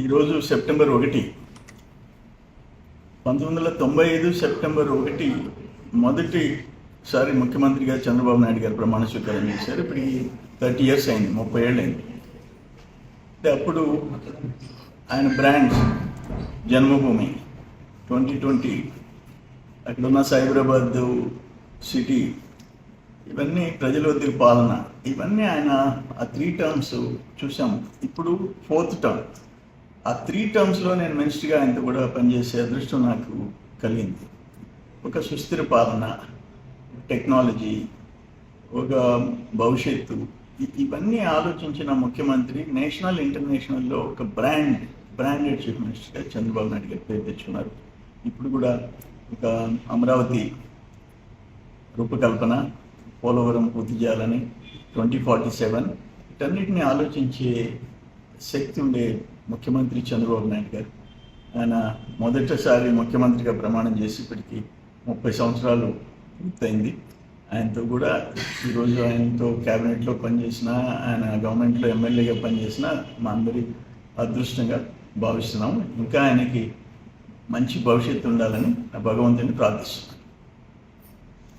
ఈరోజు September 1, 1995 September 1 మొదటిసారి ముఖ్యమంత్రిగా చంద్రబాబు నాయుడు గారు ప్రమాణ స్వీకారం చేశారు. ఇప్పుడు 30 years అయింది, 30 ఏళ్ళు అయింది. అంటే అప్పుడు ఆయన బ్రాండ్స్ జన్మభూమి 2020, అక్కడున్న సైబరాబాద్ సిటీ, ఇవన్నీ ప్రజల వద్దకు పాలన, ఇవన్నీ ఆయన ఆ 3 terms చూసాము. ఇప్పుడు 4th term. ఆ 3 termsలో నేను మినిస్టర్గా ఆయనతో కూడా పనిచేసే అదృష్టం నాకు కలిగింది. ఒక సుస్థిర పాలన, టెక్నాలజీ, ఒక భవిష్యత్తు, ఇవన్నీ ఆలోచించిన ముఖ్యమంత్రి నేషనల్ ఇంటర్నేషనల్లో ఒక బ్రాండెడ్ చీఫ్ మినిస్టర్గా చంద్రబాబు నాయుడు గారి పేరు తెచ్చుకున్నారు. ఇప్పుడు కూడా ఒక అమరావతి రూపకల్పన, పోలవరం పూర్తి చేయాలని 2047, వీటన్నిటిని ఆలోచించే శక్తి ఉండే ముఖ్యమంత్రి చంద్రబాబు నాయుడు గారు. ఆయన మొదటిసారి ముఖ్యమంత్రిగా ప్రమాణం చేసి ఇప్పటికి 30 సంవత్సరాలు పూర్తయింది. ఆయనతో కూడా ఈరోజు ఆయనతో క్యాబినెట్లో పనిచేసిన, ఆయన గవర్నమెంట్లో ఎమ్మెల్యేగా పనిచేసిన మా అందరి అదృష్టంగా భావిస్తున్నాము. ఇంకా ఆయనకి మంచి భవిష్యత్తు ఉండాలని భగవంతుని ప్రార్థిస్తున్నాం.